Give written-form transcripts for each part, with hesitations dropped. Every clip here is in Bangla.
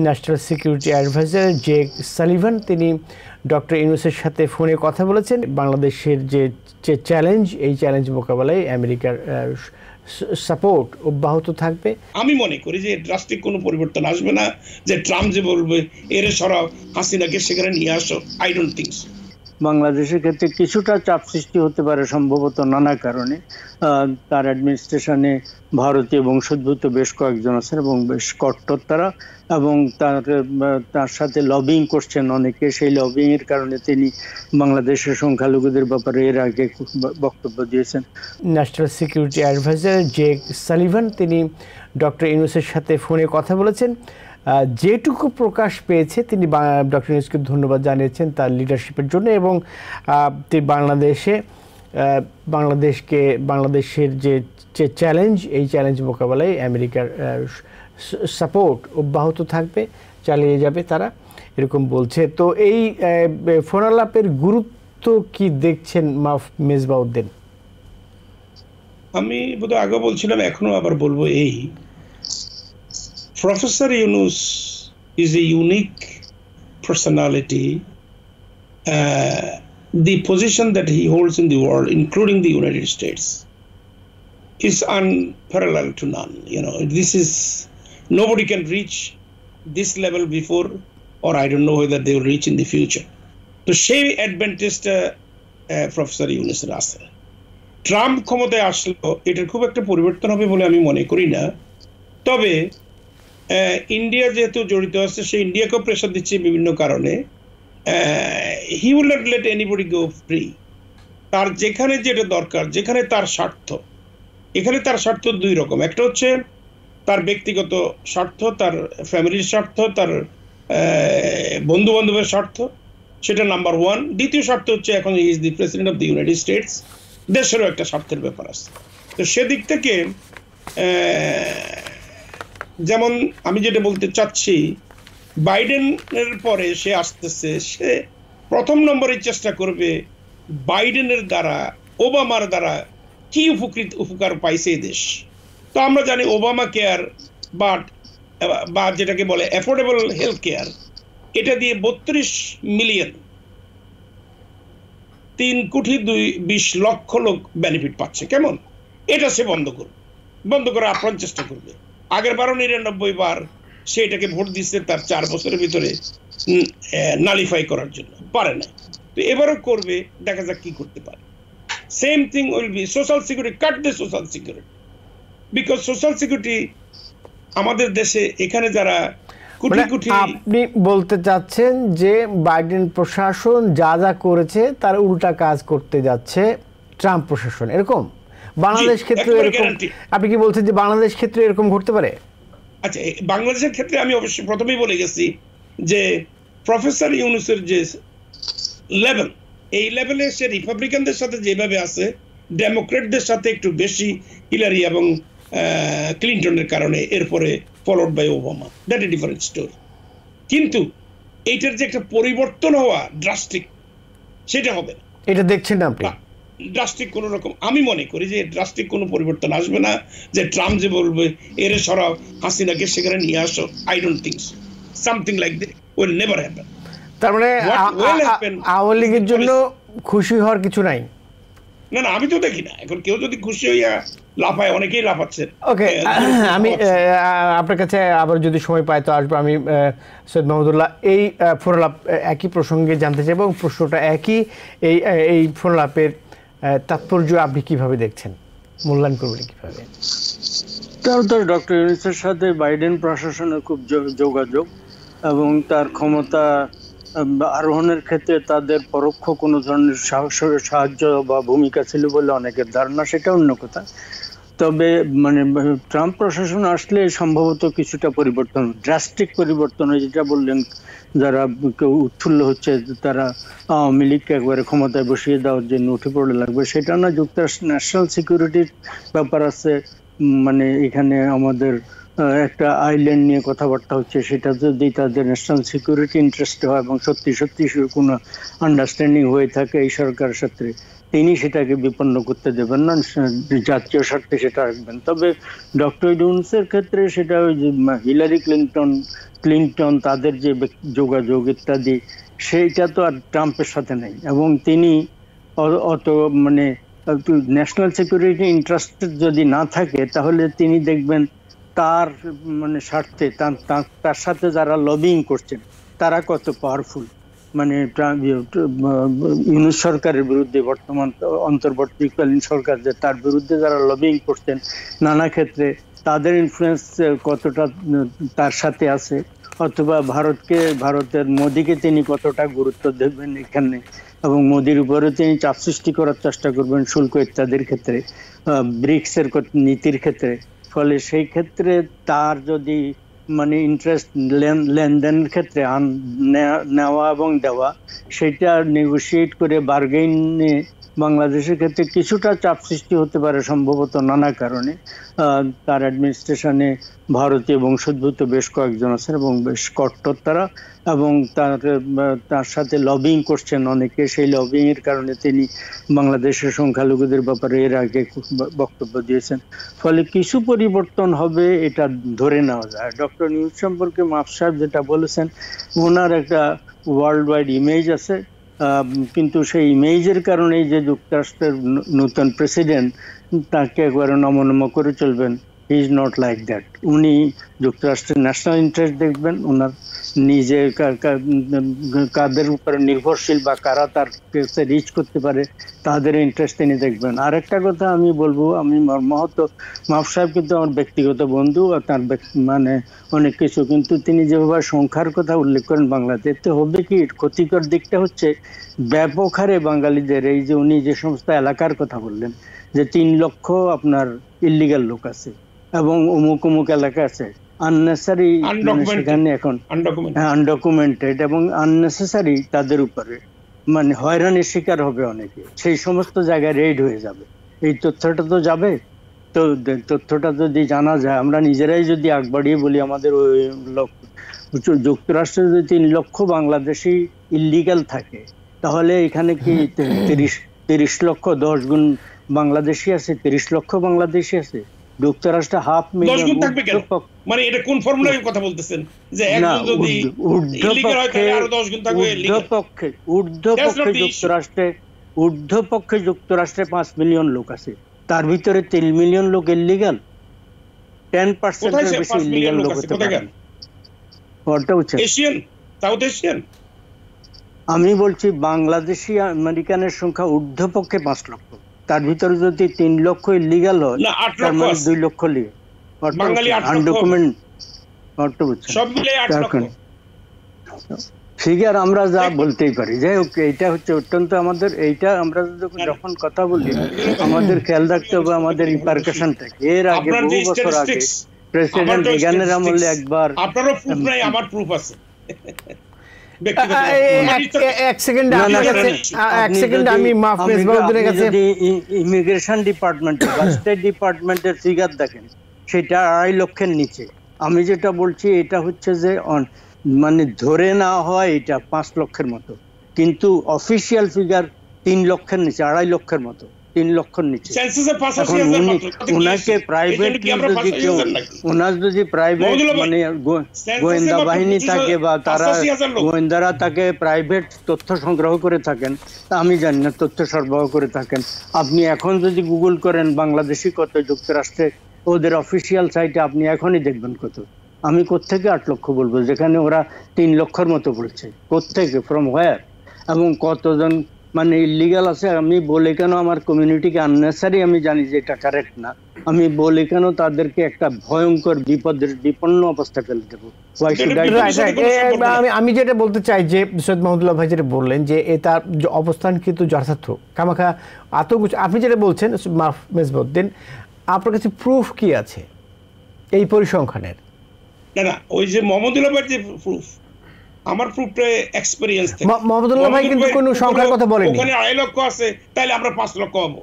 National security adviser Jake Sullivan তিনি ডক্টর ইউনূসের সাথে ফোনে কথা বলেছেন। বাংলাদেশের যে চ্যালেঞ্জ, এই চ্যালেঞ্জ মোকাবেলায় আমেরিকার সাপোর্ট অব্যাহত থাকবে। আমি মনে করি যে ড্রাস্টিক কোনো পরিবর্তন আসবে না, যে ট্রাম্প যে বলবে এর সরাও, হাসিনাকে সেখানে নিয়ে আসো, আই ডোন্ট থিংক সো। বাংলাদেশের ক্ষেত্রে কিছুটা চাপ সৃষ্টি হতে পারে সম্ভবত নানা কারণে। তার অ্যাডমিনিস্ট্রেশনে ভারতীয় বংশোদ্ভূত বেশ কয়েকজন আছেন এবং বেশ কট্টর তারা, এবং তার সাথে লবিং করছেন অনেকে। সেই লবিং এর কারণে তিনি বাংলাদেশের সংখ্যালঘুদের ব্যাপারে এর আগে বক্তব্য দিয়েছেন। National security adviser Jake Sullivan তিনি ডক্টর ইউনূসের সাথে ফোনে কথা বলেছেন। যেটুকু প্রকাশ পেয়েছে তিনি ডক্টর ইউনূসকে ধন্যবাদ জানিয়েছেন তার লিডারশিপের জন্য, এবং তিনি বাংলাদেশের যে চ্যালেঞ্জ, এই চ্যালেঞ্জ মোকাবেলায় আমেরিকার সাপোর্ট অব্যাহত থাকবে, চালিয়ে যাবে তারা, এরকম বলছে। তো এই ফোনালাপের গুরুত্ব কি দেখছেন মেজবাউদ্দিন? আমি বোধহয় আগে বলছিলাম, এখনো আবার বলবো, এই Professor Yunus is a unique personality. The position that he holds in the world, including the United States, is unparalleled to none. This is, nobody can reach this level before, or I don't know whether they will reach in the future. So সেই অ্যাডভান্টেজটা প্রফেসর ইউনূসের আছে। ট্রাম্প ক্ষমতায় আসলো, এটার খুব একটা পরিবর্তন হবে বলে আমি মনে করি না। তবে ইন্ডিয়া যেহেতু জড়িত আছে, সে ইন্ডিয়াকেও প্রেশার দিচ্ছে বিভিন্ন কারণে। He will not late anybody go free. তার যেখানে যেটা দরকার, যেখানে তার স্বার্থ, এখানে তার স্বার্থ দুই রকম। একটা হচ্ছে তার ব্যক্তিগত স্বার্থ, তার ফ্যামিলির স্বার্থ, তার বন্ধু বান্ধবের স্বার্থ, সেটা নাম্বার ওয়ান। দ্বিতীয় স্বার্থ হচ্ছে এখন he is the president of the United States, দেশেরও একটা স্বার্থের ব্যাপার আছে। তো সেদিক থেকে যেমন আমি যেটা বলতে চাচ্ছি, বাইডেনের পরে সে আসতেছে, সে প্রথম নম্বরে চেষ্টা করবে বাইডেনের দ্বারা, ওবামার দ্বারা কি উপকার পাইছে এই দেশ। তো আমরা জানি ওবামা কেয়ার বা যেটাকে বলে অ্যাফোর্ডেবল হেলথ কেয়ার, এটা দিয়ে 32 মিলিয়ন 3,20 লক্ষ লোক বেনিফিট পাচ্ছে। কেমন? এটা সে বন্ধ করার আপ্রাণ চেষ্টা করবে। আগের বারও 99 বার সে এটাকে ভোট দিচ্ছে তার 4 বছরের ভিতরে নালিফাই করার জন্য, পারে না। তো এবারও করবে, দেখা যাক কি করতে পারে। Same thing will be social security, cut the social security, because social security আমাদের দেশে এখানে যারা আপনি বলতে চাচ্ছেন যে বাইডেন প্রশাসন যা করেছে তার উল্টা কাজ করতে যাচ্ছে ট্রাম্প প্রশাসন, এরকম? বাংলাদেশ ক্ষেত্রে এরকম, আপনি কি বলছেন যে বাংলাদেশ ক্ষেত্রে এরকম ঘটতে পারে? আচ্ছা, বাংলাদেশের ক্ষেত্রে আমি অবশ্যই প্রথমেই বলে গেছি যে প্রফেসর ইউনূসের যে লেভেল, এই লেভেলে সে রিপাবলিকানদের সাথে যেভাবে আছে, ডেমোক্রেটদের সাথে একটু বেশি, হিলারি এবং ক্লিন্টনের কারণে, এরপরে followed by Obama, that a different story. কিন্তু এইটার যে একটা পরিবর্তন হওয়া ড্রাস্টিক, সেটা হবে না। এটা দেখছেন না আপনি? ড্রাস্টিক কোন রকম, আমি মনে করি যে ড্রাস্টিক কোনো পরিবর্তন আসবে না, যে ট্রাম্প যে বলবে এর সরাও, হাসিনাকে সেখানে নিয়ে আসো, I don't think so. Something like that will never happen. তার মানে আওয়ামী লীগের জন্য খুশি হওয়ার কিছু নাই? না, আমি তো দেখি না। এখন কেউ যদি খুশি হইয়া লাফায়, অনেকেই লাফাচ্ছেন। ওকে, আমি আপনার কাছে আবার যদি সময় পাই তো আসবো। আমি সৈয়দ মাহমুদুল্লাহ এই ফোনালাপ একই প্রসঙ্গে জানতে চাই, এবং প্রশ্নটা একই, এই ফোনালাপের তাৎপর্য আপনি কিভাবে দেখছেন, মূল্যায়ন করবেন কিভাবে? ডক্টর ইউনূসের সাথে বাইডেন প্রশাসনের খুব যোগাযোগ, এবং তার ক্ষমতা আরোহণের ক্ষেত্রে তাদের পরোক্ষ কোনো ধরনের সাহায্য বা ভূমিকা ছিল বলে অনেকের ধারণা, সেটা অন্য কথা। তবে ট্রাম্প প্রশাসন আসলে সম্ভবত কিছুটা পরিবর্তন, ড্রাস্টিক পরিবর্তন, যেটা বললেন, যারা কেউ উৎফুল্ল হচ্ছে তারা আওয়ামী লীগকে একবারে ক্ষমতায় বসিয়ে দেওয়ার জন্য উঠে পড়ে লাগবে, সেটা না। যুক্তরাষ্ট্র ন্যাশনাল সিকিউরিটির ব্যাপার আছে, এখানে আমাদের একটা আইল্যান্ড নিয়ে কথাবার্তা হচ্ছে, সেটা যদি তাদের ন্যাশনাল সিকিউরিটি ইন্টারেস্ট হয় এবং সত্যি কোনো আন্ডারস্ট্যান্ডিং হয়ে থাকে এই সরকারের সাথে, তিনি সেটাকে বিপন্ন করতে দেবেন না, জাতীয় স্বার্থে সেটা রাখবেন। তবে ডক্টর ইউনূসের ক্ষেত্রে সেটা ওই যে হিলারি ক্লিনটন তাদের যে যোগাযোগ ইত্যাদি, সেইটা তো আর ট্রাম্পের সাথে নেই। এবং তিনি অত মানে ন্যাশনাল সিকিউরিটি ইন্টারেস্টেড যদি না থাকে, তাহলে তিনি দেখবেন তার মানে স্বার্থে তার সাথে যারা লবিং করছেন তারা কত পাওয়ারফুল। মানে ইউনূস সরকারের বিরুদ্ধে, বর্তমান অন্তর্বর্তীকালীন সরকার যে তার বিরুদ্ধে যারা লবিং করছেন নানা ক্ষেত্রে, তাদের ইনফ্লুয়েন্স কতটা তার সাথে আছে, অথবা ভারতের মোদিকে তিনি কতটা গুরুত্ব দেবেন এখানে, এবং মোদির উপরে তিনি চাপ সৃষ্টি করার চেষ্টা করবেন শুল্ক ইত্যাদির ক্ষেত্রে, ব্রিক্সের নীতির ক্ষেত্রে। ফলে সেই ক্ষেত্রে তার যদি মানে ইন্টারেস্ট লেনদেনের ক্ষেত্রে নেওয়া এবং দেওয়া, সেটা নেগোশিয়েট করে বার্গেইনে বাংলাদেশের ক্ষেত্রে কিছুটা চাপ সৃষ্টি হতে পারে সম্ভবত নানা কারণে। তার অ্যাডমিনিস্ট্রেশনে ভারতীয় বংশোদ্ভূত বেশ কয়েকজন আছেন এবং বেশ কট্টর তারা, এবং তার সাথে লবিং করছেন অনেকে। সেই লবিং এর কারণে তিনি বাংলাদেশের সংখ্যালঘুদের ব্যাপারে এর আগে বক্তব্য দিয়েছেন। ফলে কিছু পরিবর্তন হবে এটা ধরে নেওয়া যায়। ডক্টর ইউনূস সম্পর্কে মাফ সাহেব যেটা বলেছেন, ওনার একটা ওয়ার্ল্ড ওয়াইড ইমেজ আছে, কিন্তু সেই ইমেজের কারণেই যে যুক্তরাষ্ট্রের নতুন প্রেসিডেন্ট তাকে একবারে নমনম করে চলবেন, he is not like that. উনি যুক্তরাষ্ট্রের ন্যাশনাল ইন্টারেস্ট দেখবেন, ওনার নিজে কাদের উপরে নির্ভরশীল বা কারা তার কাছে রিচ করতে পারে তাদের ইন্টারেস্ট তিনি দেখবেন। আর একটা কথা আমি বলবো, আমি মহত মাফ সাহেব কিন্তু আমার ব্যক্তিগত বন্ধু, তার মানে অনেক কিছু, কিন্তু তিনি যেভাবে সংখ্যার কথা উল্লেখ করেন বাংলাদেশে, হবে কি ক্ষতিকর দিকটা হচ্ছে ব্যাপক হারে বাঙালিদের, এই যে উনি যে সমস্ত এলাকার কথা বললেন যে 3 লক্ষ আপনার ইল্লিগাল লোক আছে এবং অমুক এলাকা আছে আননেসারি, সেখানে এখন আনডকুমেন্টেড এবং আননেসেসারি, তাদের উপরে মানে হয়রানির শিকার হবে অনেকে, সেই সমস্ত জায়গায় রেড হয়ে যাবে। এই তথ্যটা তো যাবে, তো তথ্যটা যদি জানা যায়, আমরা নিজেরাই যদি আগ বাড়িয়ে বলি আমাদের ওই যুক্তরাষ্ট্রে যদি 3 লক্ষ বাংলাদেশি ইল্লিগাল থাকে, তাহলে এখানে কি 30 লক্ষ 10 গুণ বাংলাদেশি আছে, 30 লক্ষ বাংলাদেশি আছে। যুক্তরাষ্ট্রে 5,000,000, মানে এটা কোন ফর্মুলার কথা বলতেছেন যে একজন যদি ইলিগাল হয় তাহলে আরো 10 গুণ থাকবে লিগ্যাল? ঊর্ধ্বপক্ষে যুক্তরাষ্ট্রে 5 মিলিয়ন লোক আছে, তার ভিতরে 3 মিলিয়ন লোক ইলিগাল। 10% এর বেশি ইলিগাল লোক হতে পারে। এশিয়ান, সাউথ এশিয়ান, আমি বলছি বাংলাদেশি আমেরিকানের সংখ্যা ঊর্ধ্বপক্ষে 5 লক্ষ, তার ভিতরে যদি 3 লক্ষ ইলিগাল হয়, তার মানে 2 লক্ষ লিগে বাঙালি আনডকুমেন্ট সব মিলে 8 লক্ষ ফিগার আমরা যা বলতেই পারি। যাই হোক, এইটা হচ্ছে অত্যন্ত আমাদের, এইটা আমরা যখন কথা বলি আমাদের খেয়াল রাখতে হবে আমাদের রিপারকাশনটাকে। এর আগে বহু বছর আগে প্রেসিডেন্ট রিগানের আমলে একবার, আপনারও প্রুফ নাই, আমার প্রুফ আছে। ইমিগ্রেশন ডিপার্টমেন্টের বা স্টেট ডিপার্টমেন্টের ফিগার দেখেন, সেটা 2.5 লক্ষের নিচে। আমি যেটা বলছি এটা হচ্ছে যে মানে ধরে না হয় এটা 5 লক্ষের মতো, কিন্তু অফিসিয়াল ফিগার 3 লক্ষের নিচে, 2.5 লক্ষের মতো, 3 লক্ষের নিচে। ওনাকে প্রাইভেট ওনার যদি প্রাইভেট মানে গোয়েন্দা বাহিনী থাকে বা তারা গোয়েন্দারা তাকে প্রাইভেট তথ্য সংগ্রহ করে থাকেন, আমি জানি না, তথ্য সরবরাহ করে থাকেন। আপনি এখন যদি গুগল করেন বাংলাদেশি কত যুক্তরাষ্ট্রে, ওদের অফিসিয়াল সাইটে আপনি এখনই দেখবেন কত। আমি কোত্থেকে 8 লক্ষ বলবো যেখানে ওরা 3 লক্ষের মতো বলছে? কোত্থেকে, ফ্রম হোয়ার? এবং কতজন মানে ইলিগাল আছে? আমি বলে কেন আমার কমিউনিটিকে আননেসারি, আমি জানি যে এটা কারেক্ট না, আমি বলে কেন তাদেরকে একটা ভয়ঙ্কর বিপন্ন অবস্থায় ফেলে দেবো? আমি যেটা বলতে চাই যে সৈয়দ মাহমুদুল্লাহ ভাই যেটা বললেন যে তার অবস্থান কিন্তু যথার্থ, কামাখা আপনি যেটা বলছেন মেজবাউদ্দিন, আপনার কাছে প্রুফ কি আছে এই পরিসংখ্যানের? না, ওই যে মাহমুদুল্লাহ ভাই যে প্রুফ, আমার প্রুফটা এক্সপেরিয়েন্স থেকে। মাহমুদুল্লাহ ভাই কিন্তু কোনো সংখ্যার কথা বলেননি। ওখানে 2.5 লক্ষ আছে, তাহলে আমরা 5 লক্ষ হব।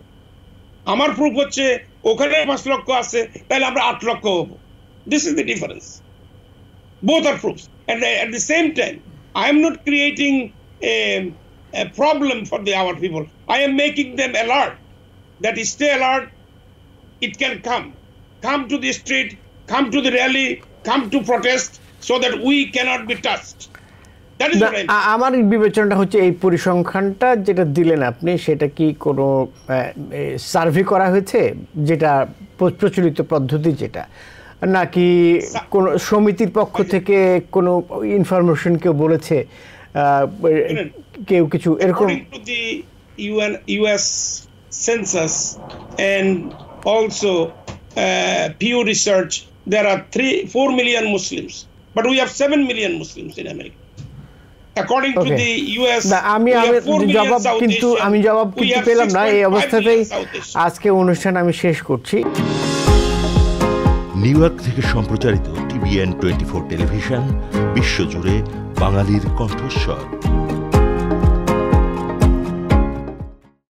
আমার প্রুফ হচ্ছে ওখানে 5 লক্ষ আছে, তাহলে আমরা 8 লক্ষ হব। This is the difference. Both are proofs. And at the same time, I am not creating a a problem for our people. I am making them alert that stay alert. It can come to the street, come to the rally, come to protest, so that we cannot be touched. That is what I mean. আমার বিবেচনাটা হচ্ছে এই পরিসংখ্যানটা যেটা দিলেন আপনি সেটা কি কোনো সার্ভে করা হয়েছে, যেটা প্রচলিত পদ্ধতি যেটা, নাকি কোন সমিতির পক্ষ থেকে কোনো ইনফরমেশন কেউ বলেছে, কেউ কিছু এরকম? According to the US census and also Pew Research, there are 4 million Muslims, but we have 7 million Muslims in America. According to the US, আমি জবাব কিন্তু পেলাম না। এই অবস্থাতেই আজকে অনুষ্ঠান আমি শেষ করছি। নিউ ইয়র্ক থেকে সম্প্রচারিত TVN 24 টেলিভিশন, বিশ্বজুড়ে বাঙালির কণ্ঠস্বর।